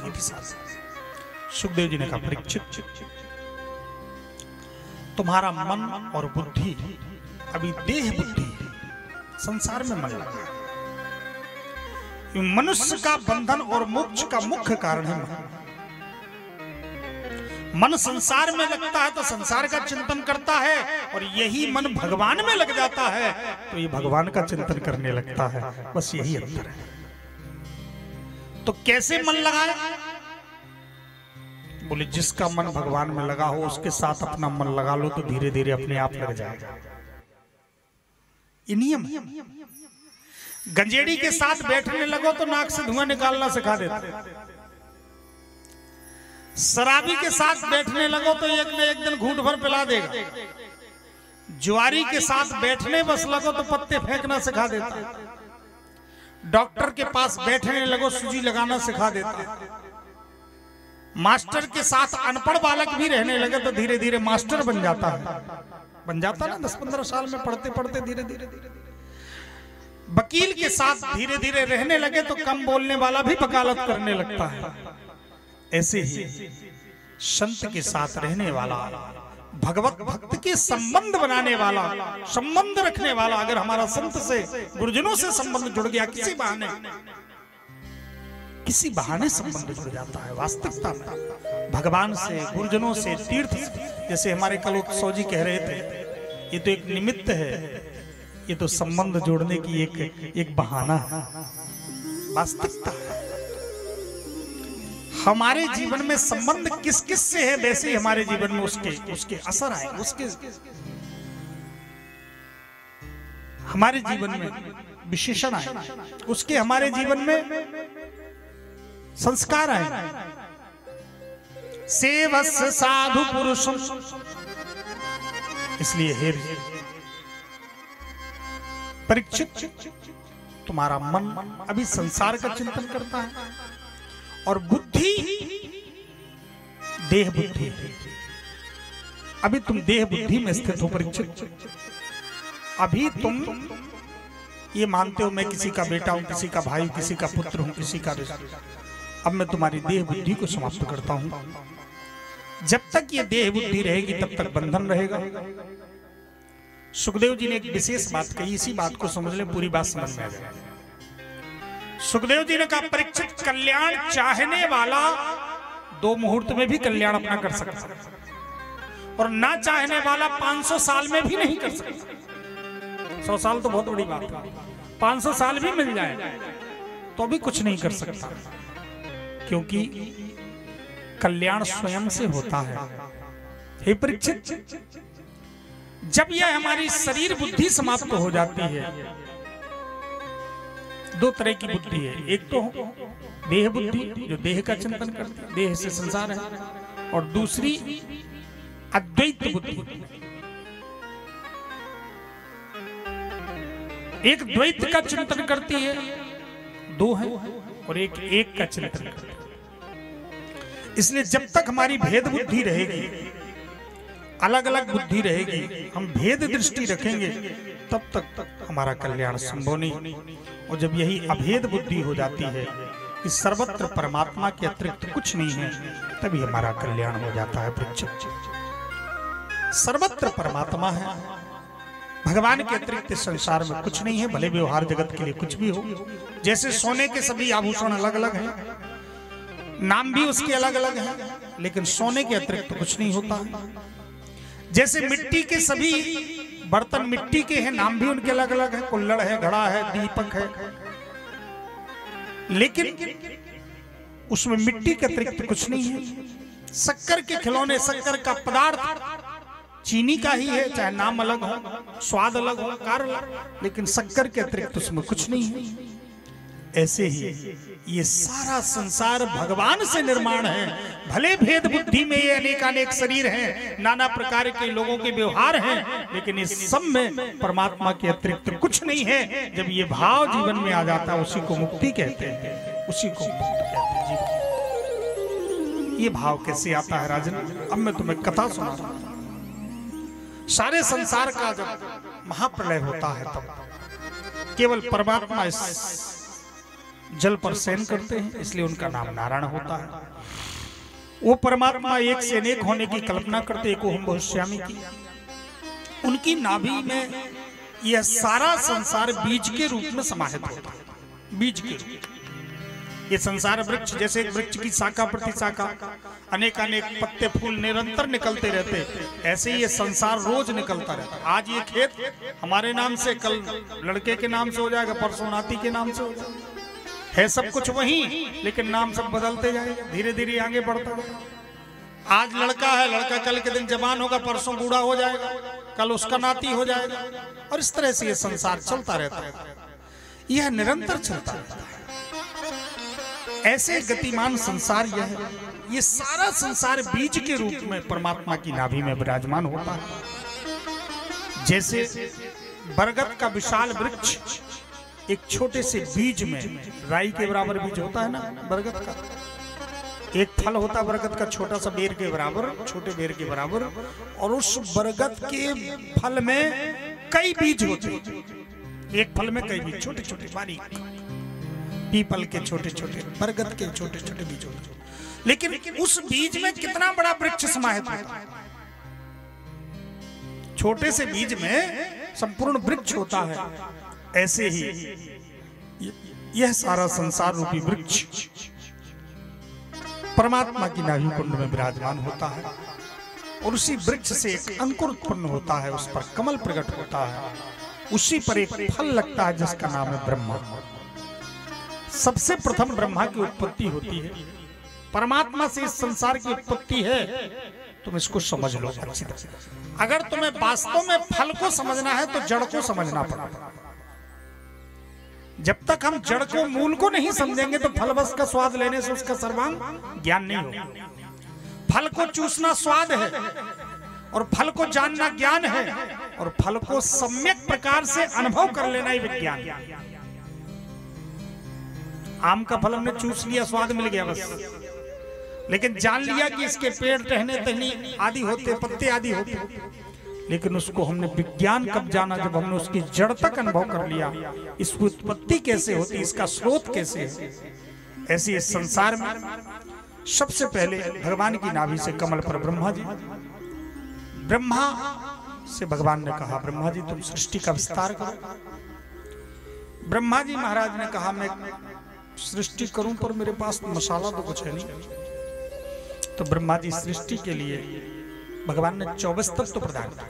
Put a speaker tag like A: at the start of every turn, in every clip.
A: बुद्धि के साथ। सुखदेव जी ने कहा परीक्षित, तुम्हारा मन और बुद्धि अभी देह बुद्धि संसार में मन लगा। मनुष्य का बंधन और मोक्ष का मुख्य कारण है मन। मन संसार में लगता है तो संसार का चिंतन करता है, और यही मन भगवान में लग जाता है तो ये भगवान का चिंतन करने लगता है। बस यही अंतर है। तो कैसे मन लगाए? बोले जिसका मन भगवान में लगा हो उसके साथ अपना मन लगा लो तो धीरे धीरे अपने आप लग जाएगा। ये नियम है। गंजेड़ी के साथ बैठने लगो तो नाक से धुआं निकालना सिखा देता है। शराबी के साथ बैठने लगो तो एक न एक दिन घूंट भर पिला देगा। जुआरी के साथ बैठने बस लगो तो पत्ते फेंकना सिखा देता है। डॉक्टर के पास बैठने लगो सुई लगाना सिखा देता है। मास्टर के साथ अनपढ़ बालक भी रहने लगे तो धीरे धीरे मास्टर बन जाता है। बन जाता ना 10-15 साल में पढ़ते पढ़ते धीरे धीरे। वकील के साथ धीरे धीरे रहने लगे तो कम बोलने वाला भी वकालत करने लगता है। ऐसे ही संत के साथ रहने वाला, भगवत भक्त के संबंध बनाने वाला, संबंध रखने वाला, अगर हमारा संत से गुरुजनों से संबंध जुड़ गया किसी बहाने संबंध जुड़ जाता है। वास्तविकता में भगवान से, गुरुजनों से, तीर्थ से, जैसे हमारे कलोत्सव जी कह रहे थे, ये तो एक निमित्त है, ये तो संबंध जोड़ने की एक बहाना है। वास्तविकता हमारे जीवन में संबंध किस किस से है, वैसे ही हमारे जीवन में उसके असर आए, उसके हमारे जीवन में विशेषण आए, उसके हमारे जीवन में संस्कार आए। सेवस साधु पुरुषम, इसलिए हे परीक्षित, तुम्हारा मन अभी संसार का चिंतन करता है और बुद्धि देह बुद्धि, अभी तुम देह बुद्धि में स्थित हो परीक्षित। अभी तुम ये मानते हो मैं किसी का बेटा हूं, किसी का भाई, किसी का पुत्र हूं, किसी का रिश्ता। अब मैं तुम्हारी देह बुद्धि को समाप्त करता हूं। जब तक ये देह बुद्धि रहेगी तब तक बंधन रहेगा। सुखदेव जी ने एक विशेष बात कही, इसी बात को समझ ले, पूरी बात समझ में आ जाएगी। सुखदेव जी ने कहा परीक्षित, कल्याण चाहने वाला 2 मुहूर्त में भी कल्याण अपना कर सकता है, और ना चाहने वाला 500 साल में भी नहीं कर सकता। 100 साल तो बहुत बड़ी बात है, 500 साल भी मिल जाए तो भी कुछ नहीं कर सकता, क्योंकि कल्याण स्वयं से होता है। हे परीक्षित, जब यह हमारी शरीर बुद्धि समाप्त हो जाती है, 2 तरह की बुद्धि है। एक तो देह बुद्धि जो देह का चिंतन करती है, देह से संसार है, और दूसरी अद्वैत बुद्धि। एक द्वैत का चिंतन करती है, 2 है, और एक का चिंतन करती है। इसलिए जब तक हमारी भेद बुद्धि रहेगी, अलग अलग बुद्धि रहेगी, हम भेद दृष्टि रखेंगे, तब तक हमारा कल्याण संभव नहीं। और जब यही अभेद बुद्धि हो जाती है कि सर्वत्र परमात्मा के अतिरिक्त कुछ नहीं है, तभी हमारा कल्याण हो जाता है। सर्वत्र परमात्मा है, भगवान के अतिरिक्त संसार में कुछ नहीं है, भले व्यवहार जगत के लिए कुछ भी हो। जैसे सोने के सभी आभूषण अलग अलग हैं, नाम भी उसके अलग अलग हैं, लेकिन सोने के अतिरिक्त कुछ नहीं होता है। जैसे मिट्टी के सभी बर्तन मिट्टी के हैं, नाम भी उनके अलग अलग है, कुल्हड़ है, घड़ा है, दीपक है, लेकिन उसमें मिट्टी के अतिरिक्त कुछ नहीं है। शक्कर के खिलौने, शक्कर का पदार्थ चीनी का ही है, चाहे नाम अलग हो, स्वाद अलग हो, कार अलग, लेकिन शक्कर के अतिरिक्त उसमें कुछ नहीं है। ऐसे ही ये सारा संसार भगवान से निर्माण है। भले भेद बुद्धि में ये अनेकानेक शरीर हैं, नाना प्रकार के लोगों के व्यवहार हैं, लेकिन इस सब में परमात्मा के अतिरिक्त कुछ नहीं है। जब ये भाव जीवन में आ जाता है, उसी को मुक्ति कहते हैं, उसी को मुक्त कहते हैं। ये भाव कैसे आता है राजन? अब मैं तुम्हें कथा सुना रहा हूं। सारे संसार का जब महाप्रलय होता है, तब केवल परमात्मा इस जल पर शयन करते हैं, इसलिए उनका नाम नारायण होता है। वो परमात्मा एक से अनेक होने की कल्पना करते, एको हम बहुश्यामी की। उनकी नाभि में यह सारा संसार बीज के रूप में समाहित होता है, बीज के रूप। ये संसार वृक्ष जैसे एक वृक्ष की शाखा प्रति शाखा अनेक अनेक पत्ते फूल निरंतर निकलते रहते, ऐसे ही ये संसार रोज निकलता रहता। आज ये खेत हमारे नाम से, कल लड़के के नाम से हो जाएगा, परसों नाती के नाम से हो जाएगा। है सब कुछ वही, लेकिन नाम सब बदलते जाएगा, धीरे धीरे आगे बढ़ता है। आज लड़का है, लड़का कल के दिन जवान होगा, परसों बूढ़ा हो जाएगा, कल उसका नाती हो जाएगा, और इस तरह से ये संसार चलता रहता है। यह निरंतर चलता रहता है। ऐसे गतिमान संसार यह है। ये सारा संसार बीज के रूप में परमात्मा की नाभि में विराजमान होता है। जैसे बरगद का विशाल वृक्ष एक छोटे से बीज में, राई के बराबर बीज होता है ना बरगद का, एक फल होता है बरगद का छोटा सा बेर के बराबर, छोटे बेर के बराबर, और उस बरगद के फल में कई बीज होते हैं। एक फल में कई बीज, छोटे छोटे बारीक, पीपल के छोटे छोटे, बरगद के छोटे छोटे बीज होते हैं। लेकिन उस बीज में कितना बड़ा वृक्ष समाहित होता है। छोटे से बीज में संपूर्ण वृक्ष होता है। ऐसे ही यह सारा संसार रूपी वृक्ष परमात्मा की नाभि कुंड में विराजमान होता है, और उसी वृक्ष से एक अंकुर उत्पन्न होता है, उस पर कमल प्रकट होता है, उसी पर एक फल लगता है जिसका नाम है ब्रह्मा। सबसे प्रथम ब्रह्मा की उत्पत्ति होती है। परमात्मा से इस संसार की उत्पत्ति है। तुम इसको समझ लो अच्छी तरह। अगर तुम्हें वास्तव में फल को समझना है तो जड़ को समझना पड़ेगा। जब तक हम जड़ को, मूल को नहीं समझेंगे तो फल बस का स्वाद लेने से उसका सर्वांग ज्ञान नहीं होगा। फल को चूसना स्वाद है, और फल को जानना ज्ञान है, और फल को सम्यक प्रकार से अनुभव कर लेना ही विज्ञान है। आम का फल हमने चूस लिया, स्वाद मिल गया बस, लेकिन जान लिया कि इसके पेड़ टहने टहनी आदि होते, पत्ते आदि होते, लेकिन उसको हमने विज्ञान कब जाना, जब हमने उसकी जड़ तक अनुभव कर लिया, इसकी उत्पत्ति कैसे होती, इसका स्रोत कैसे है। ऐसे इस संसार में सबसे पहले भगवान की नाभि से कमल पर ब्रह्मा जी, ब्रह्मा से भगवान ने कहा, ब्रह्मा जी तुम सृष्टि का विस्तार करो। ब्रह्मा जी महाराज ने कहा, मैं सृष्टि करूं पर मेरे पास मसाला तो कुछ है नहीं। तो ब्रह्मा जी सृष्टि के लिए भगवान ने 24 तत्व प्रदान किया।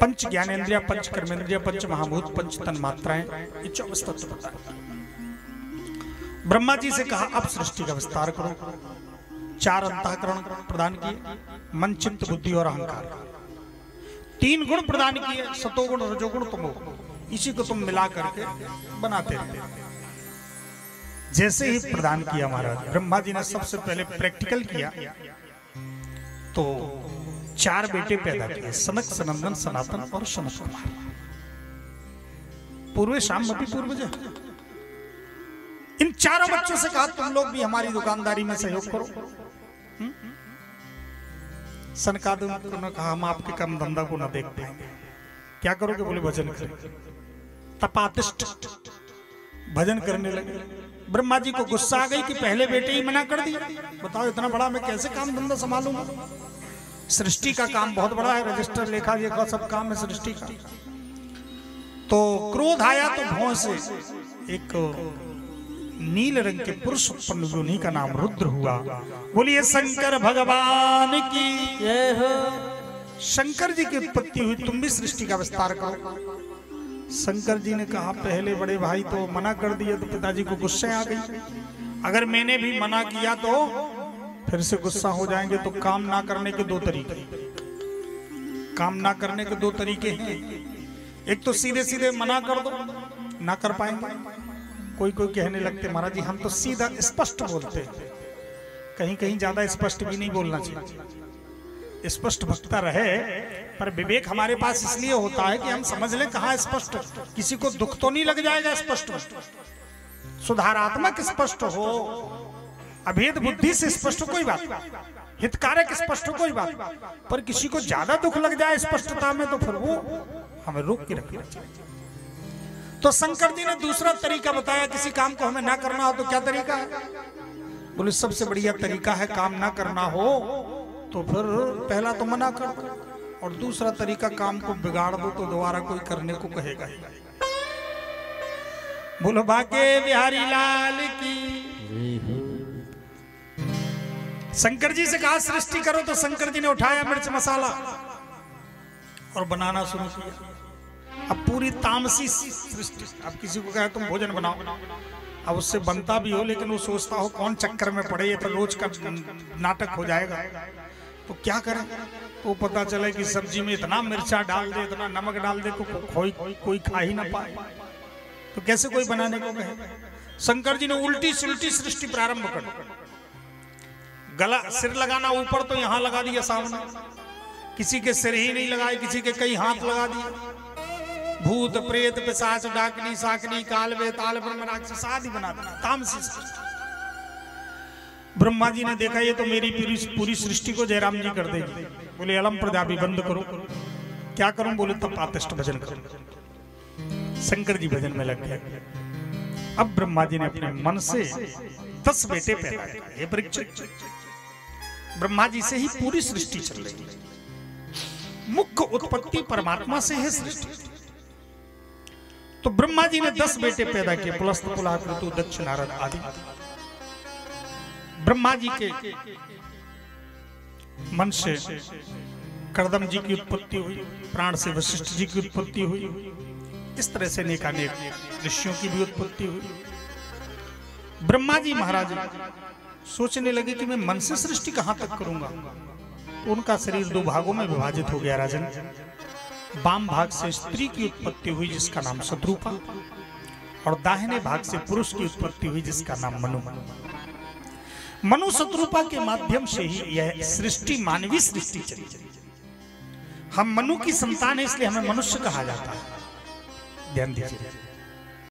A: पंच ज्ञानेंद्रिया, पंच कर्मेंद्रिया, पंच महाभूत, पंच तन्मात्राएं, ये 24 तत्व प्रदान किए। ब्रह्मा जी से कहा अब सृष्टि का विस्तार करो। 4 अंतःकरण प्रदान किए, मन, चित्त, बुद्धि और अहंकार। 3 गुण प्रदान किए, सतोगुण, रजोगुण, तमोगुण। इसी को तुम मिला करके बनाते रहते। जैसे ही प्रदान किया महाराज, ब्रह्मा जी ने सबसे पहले प्रैक्टिकल किया, तो 4 बेटे पैदा किए, सनक, सनंदन, सनातन और सनत कुमार। पूर्वे शामवती पूर्वज। इन 4 बच्चों से कहा तुम लोग भी हमारी दुकानदारी में सहयोग करो। सनकादिक ने कहा हम आपके काम धंधा को न देख पाएंगे। क्या करोगे? बोले भजन करें। तपातिष्ठ भजन करने लगे। ब्रह्मा जी को गुस्सा आ गई कि पहले बेटे ही मना कर दिया। बताओ इतना बड़ा मैं कैसे काम धंधा संभालूंगा? सृष्टि का काम बहुत बड़ा है, रजिस्टर, लेखा जोखा सब काम है सृष्टि का। तो क्रोध आया तो भौं से एक नील रंग के पुरुष उत्पन्न हुए, उन्हीं का नाम रुद्र हुआ। बोलिए शंकर भगवान की जय हो। शंकर जी की उत्पत्ति हुई, तुम भी सृष्टि का विस्तार करो। शंकर जी ने कहा पहले बड़े भाई तो मना कर दिया, तो पिताजी को गुस्से आ गई। अगर मैंने भी मना किया तो फिर से गुस्सा हो जाएंगे। तो काम ना करने के 2 तरीके, काम ना करने के 2 तरीके हैं। एक तो सीधे सीधे मना कर दो, ना कर पाएंगे। कोई कोई कहने लगते महाराज जी हम तो सीधा स्पष्ट बोलते हैं। कहीं कहीं ज्यादा स्पष्ट भी नहीं बोलना चाहिए, स्पष्ट वक्ता रहे, पर विवेक हमारे पास इसलिए होता है कि हम समझ लें कहाँ स्पष्ट। किसी को दुख तो नहीं लग जाएगा स्पष्ट, सुधारात्मक स्पष्ट हो, अभेद बुद्धि से स्पष्ट कोई बात, हितकारक स्पष्ट कोई बात, पर किसी को ज्यादा दुख लग जाए स्पष्टता में तो फिर वो हमें रोक के रखना चाहिए। तो शंकर जी ने दूसरा तरीका बताया, किसी काम को हमें ना करना हो तो क्या तरीका है? बोले सबसे बढ़िया तरीका है, काम ना करना हो तो फिर पहला तो मना कर दो, और दूसरा तरीका काम को बिगाड़ दो तो दोबारा कोई करने को कहेगा ही। बोलो बाके बिहारी लाल की। शंकर जी से कहा सृष्टि करो, तो शंकर जी ने उठाया मिर्च मसाला और बनाना शुरू किया। अब पूरी तामसी सृष्टि। अब किसी को कहे तुम भोजन बनाओ, अब उससे बनता भी हो लेकिन वो सोचता हो कौन चक्कर में पड़े, ये तो रोज का नाटक हो जाएगा, तो क्या करें? तो पता चले कि सब्जी में इतना मिर्चा डाल दे, इतना नमक डाल दे, कोई खा ही ना पाए, तो कैसे कोई बनाने को कहे? शंकर जी ने उल्टी सुल्टी सृष्टि प्रारंभ कर, गला सिर लगाना ऊपर तो यहां लगा दिया सामने, किसी के सिर ही नहीं लगाए, किसी के कई हाथ लगा दिए, भूत प्रेत पिशाच डाकनी साकनी काल बेताल ब्रह्म राक्षस आदि बना दिया, तामसी सृष्टि। ब्रह्मा जी ने देखा ये तो मेरी पूरी सृष्टि को जयराम जी कर देगी। बोले अलम प्रजापति बंद करो। क्या करूं? बोले तब पातिष्ठ भजन करो। शंकर जी भजन में लग गए। अब ब्रह्मा जी ने अपने मन से 10 बेटे पैदा किए। परीक्षित, ब्रह्मा जी से ही पूरी सृष्टि चल रही है। मुख्य उत्पत्ति परमात्मा से है सृष्टि। तो ब्रह्मा जी ने 10 बेटे पैदा किए, पुलस्त पुलाकृतु दक्ष नारद आदि। ब्रह्मा जी के मन से कर्दम जी की उत्पत्ति हुई, प्राण से वशिष्ठ जी की उत्पत्ति हुई, इस तरह से अनेकानेक ऋषियों की भी उत्पत्ति हुई। ब्रह्मा जी महाराज सोचने लगे कि मैं मन से सृष्टि कहां तक करूंगा। तो उनका शरीर 2 भागों में विभाजित हो गया राजन। वाम भाग से स्त्री की उत्पत्ति हुई जिसका नाम शत्रुपा, और दाहिने भाग से पुरुष की उत्पत्ति हुई जिसका नाम मनु। मनु शत्रुपा के माध्यम से ही यह सृष्टि मानवीय सृष्टि चली। हम मनु की संतान है, इसलिए हमें मनुष्य कहा जाता है। ध्यान दीजिए।